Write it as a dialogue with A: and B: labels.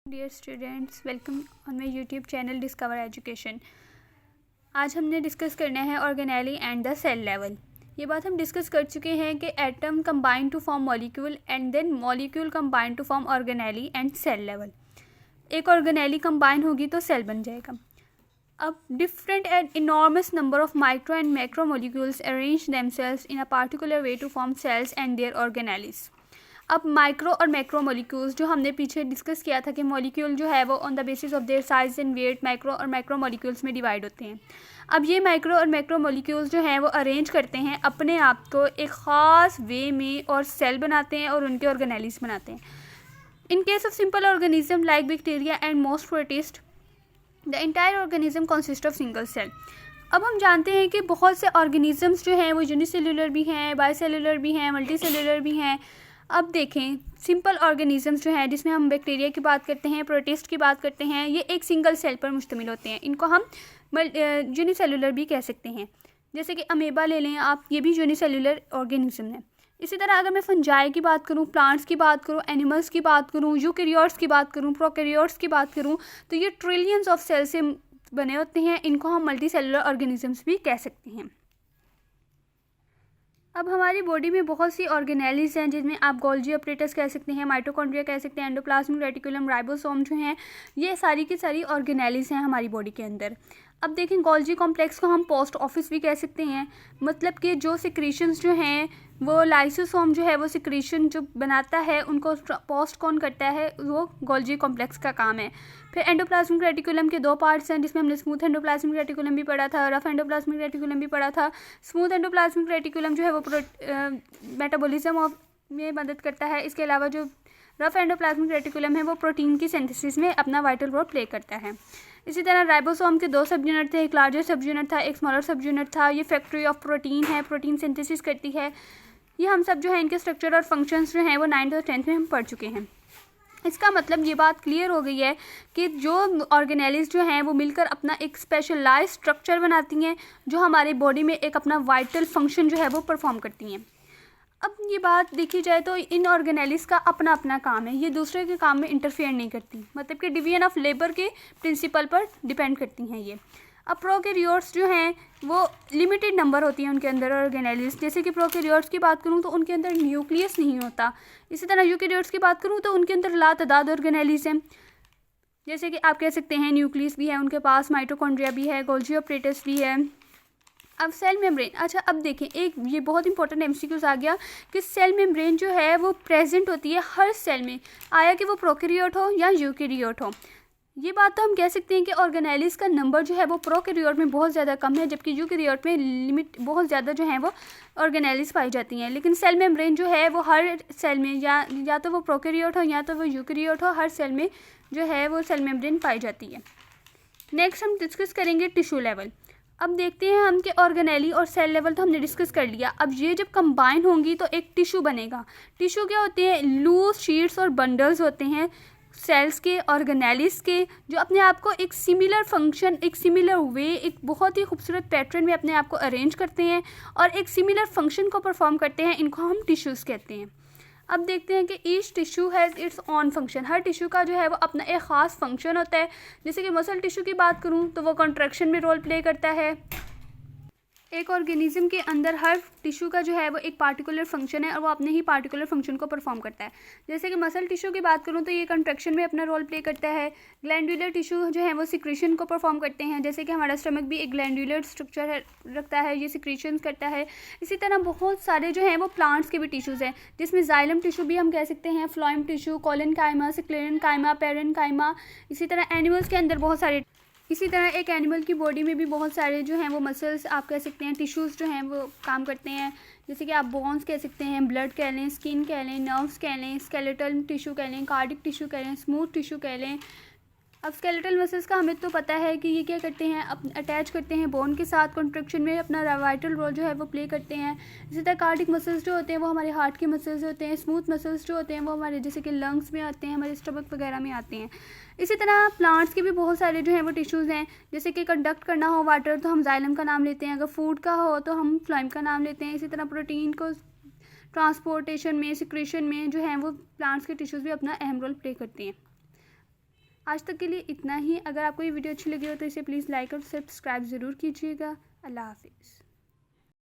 A: Dear students, welcome on my YouTube channel discover education. आज हमने discuss करना है organelle and the cell level. ये बात हम डिस्कस कर चुके हैं कि atom combine to form molecule and then molecule combine to form organelle and cell level. एक ऑर्गेनेली कंबाइन होगी तो सेल बन जाएगा। अब different and enormous number of micro and macro molecules arrange themselves in a particular way to form cells and there organelles. अब micro और macro molecules जो हमने पीछे डिस्कस किया था कि मॉलिक्यूल जो है वो on the basis of their size and weight micro और मैक्रो मॉलिक्यूल्स में डिवाइड होते हैं। अब ये माइक्रो और मैक्रो मॉलिक्यूल्स जो हैं वो अरेंज करते हैं अपने आप को एक ख़ास वे में और सेल बनाते हैं और उनके ऑर्गेनेलीज बनाते हैं। In case of simple organism like bacteria and most protist the entire organism consist of single cell. अब हम जानते हैं कि बहुत से ऑर्गेनिजम्स जो हैं वो यूनिसेल्युलर भी हैं, बाइसेल्युलर भी हैं, मल्टीसेल्युलर भी हैं। अब देखें सिंपल ऑर्गेनिजम्स जो हैं जिसमें हम बैक्टीरिया की बात करते हैं, प्रोटिस्ट की बात करते हैं, ये एक सिंगल सेल पर मुश्तमिल होते हैं। इनको हम यूनिसेल्युलर भी कह सकते हैं। जैसे कि अमेबा ले लें आप, ये भी यूनिसेल्युलर ऑर्गेनिज्म है। इसी तरह अगर मैं फंजाई की बात करूँ, प्लांट्स की बात करूँ, एनिमल्स की बात करूँ, यूकैरियोट्स की बात करूँ, प्रोकैरियोट्स की बात करूँ, तो ये ट्रिलियंस ऑफ सेल से बने होते हैं। इनको हम मल्टी सेलुलर ऑर्गेनिजम्स भी कह सकते हैं। अब हमारी बॉडी में बहुत सी ऑर्गेनेलीज हैं जिनमें आप गोल्जी ऑपरेटर्स कह सकते हैं, माइटोकॉन्ड्रिया कह सकते हैं, एंडोप्लाज्मिक रेटिकुलम, राइबोसोम जो हैं, ये सारी की सारी ऑर्गेनेलीज हैं हमारी बॉडी के अंदर। अब देखें गोल्जी कॉम्प्लेक्स को हम पोस्ट ऑफिस भी कह सकते हैं, मतलब कि जो सिक्रीशंस जो हैं वो लाइसोसोम जो है वो सिक्रीशन जो बनाता है उनको पोस्ट कौन करता है, वो गोल्जी कॉम्प्लेक्स का काम है। फिर एंडोप्लाज्मिक रेटिकुलम के दो पार्ट्स हैं जिसमें हमने स्मूथ एंडोप्लाज्मिक रेटिकुलम भी पढ़ा था, रफ एंडोप्लाज्मिक रेटिकुलम भी पढ़ा था। स्मूथ एंडोप्लाज्मिक रेटिकुलम जो है वो मेटाबॉलिज्म ऑफ में मदद करता है। इसके अलावा जो रफ एंडोप्लाज्मिक रेटिकुलम है वो प्रोटीन की सिंथेसिस में अपना वाइटल रोल प्ले करता है। इसी तरह राइबोसोम के दो सब यूनिट थे, एक लार्जर सब यूनिट था, एक स्मॉलर सब यूनिट था। ये फैक्ट्री ऑफ प्रोटीन है, प्रोटीन सिंथेसिस करती है। ये हम सब जो है इनके स्ट्रक्चर और फंक्शंस जो हैं वो 9th और 10th में हम पढ़ चुके हैं। इसका मतलब ये बात क्लियर हो गई है कि जो ऑर्गेनेलीज जो हैं वो मिलकर अपना एक स्पेशलाइज्ड स्ट्रक्चर बनाती हैं जो हमारी बॉडी में एक अपना वाइटल फंक्शन जो है वो परफॉर्म करती हैं। अब ये बात देखी जाए तो इन ऑर्गेनेलीज का अपना अपना काम है, ये दूसरे के काम में इंटरफेयर नहीं करती, मतलब कि डिवीजन ऑफ लेबर के प्रिंसिपल पर डिपेंड करती हैं ये। अब प्रोकैरियोट्स जो हैं वो लिमिटेड नंबर होती हैं उनके अंदर ऑर्गेनेलीज। जैसे कि प्रोकैरियोट्स की बात करूँ तो उनके अंदर न्यूक्लियस नहीं होता। इसी तरह यूकैरियोट्स की बात करूँ तो उनके अंदर लातादाद ऑर्गेनेलीज हैं। जैसे कि आप कह सकते हैं न्यूक्लियस भी है उनके पास, माइटोकॉन्ड्रिया भी है, गोल्जी ऑपरेटर्स भी है। अब सेल मेम्ब्रेन, अच्छा अब देखें एक ये बहुत इंपॉर्टेंट एमसीक्यूज आ गया कि सेल मेम्ब्रेन जो है वो प्रेजेंट होती है हर सेल में, आया कि वो प्रोकैरियोट हो या यूकैरियोट हो। ये बात तो हम कह सकते हैं कि ऑर्गेनेलीज का नंबर जो है वो प्रोकैरियोट में बहुत ज़्यादा कम है, जबकि यूकैरियोट में लिमिट बहुत ज़्यादा जो है वो ऑर्गेनेलीज पाई जाती हैं। लेकिन सेल मेम्ब्रेन जो है वो हर सेल में या तो वो प्रोकैरियोट हो या तो वो यूकैरियोट हो, हर सेल में जो है वो सेल मेम्ब्रेन पाई जाती है। नेक्स्ट हम डिस्कस करेंगे टिश्यू लेवल। अब देखते हैं हम कि ऑर्गेनेली और सेल लेवल तो हमने डिस्कस कर लिया। अब ये जब कंबाइन होंगी तो एक टिश्यू बनेगा। टिश्यू क्या होते हैं? लूज शीट्स और बंडल्स होते हैं सेल्स के, ऑर्गेनेलीज के, जो अपने आप को एक सिमिलर फंक्शन, एक सिमिलर वे, एक बहुत ही खूबसूरत पैटर्न में अपने आप को अरेंज करते हैं और एक सिमिलर फंक्शन को परफॉर्म करते हैं। इनको हम टिश्यूज़ कहते हैं। अब देखते हैं कि each tissue has its on function. Her tissue का जो है वो अपना एक ख़ास फंक्शन होता है। जैसे कि मसल टिश्यू की बात करूँ तो वो कॉन्ट्रैक्शन में रोल प्ले करता है। एक ऑर्गेनिज्म के अंदर हर टिश्यू का जो है वो एक पार्टिकुलर फंक्शन है और वो अपने ही पार्टिकुलर फंक्शन को परफॉर्म करता है। जैसे कि मसल टिश्यू की बात करूँ तो ये कंट्रैक्शन में अपना रोल प्ले करता है। ग्लैंडुलर टिश्यू जो है वो सिक्रीशन को परफॉर्म करते हैं, जैसे कि हमारा स्टमक भी एक ग्लैंडुलर स्ट्रक्चर रखता है, ये सिक्रीशन करता है। इसी तरह बहुत सारे जो हैं वो प्लांट्स के भी टिश्यूज़ हैं, जिसमें जाइलम टिश्यू भी हम कह सकते हैं, phloem tissue, collenchyma, sclerenchyma, parenchyma. इसी तरह एनिमल्स के अंदर बहुत सारे, इसी तरह एक एनिमल की बॉडी में भी बहुत सारे जो हैं वो मसल्स आप कह सकते हैं, टिश्यूज़ जो हैं वो काम करते हैं। जैसे कि आप बोन्स कह सकते हैं, ब्लड कह लें, स्किन कह लें, नर्व्स कह लें, स्केलेटल टिश्यू कह लें, कार्डिक टिश्यू कह लें, स्मूथ टिश्यू कह लें। अब स्केलेटल मसल्स का हमें तो पता है कि ये क्या करते हैं, अटैच करते हैं बोन के साथ, कॉन्ट्रैक्शन में अपना वाइटल रोल जो है वो प्ले करते हैं। इसी तरह कार्डिक मसल्स जो होते हैं वो हमारे हार्ट के मसल्स होते हैं। स्मूथ मसल्स जो होते हैं वो हमारे जैसे कि लंग्स में आते हैं, हमारे स्टमक वगैरह में आते हैं। इसी तरह प्लांट्स के भी बहुत सारे जो हैं वो टिश्यूज़ हैं। जैसे कि कंडक्ट करना हो वाटर तो हम जाइलम का नाम लेते हैं, अगर फूड का हो तो हम फ्लोएम का नाम लेते हैं। इसी तरह प्रोटीन को ट्रांसपोर्टेशन में, सिक्रेशन में जो है वो प्लांट्स के टिश्यूज़ भी अपना अहम रोल प्ले करते हैं। आज तक के लिए इतना ही। अगर आपको ये वीडियो अच्छी लगी हो तो इसे प्लीज़ लाइक और सब्सक्राइब ज़रूर कीजिएगा। अल्लाह हाफिज़।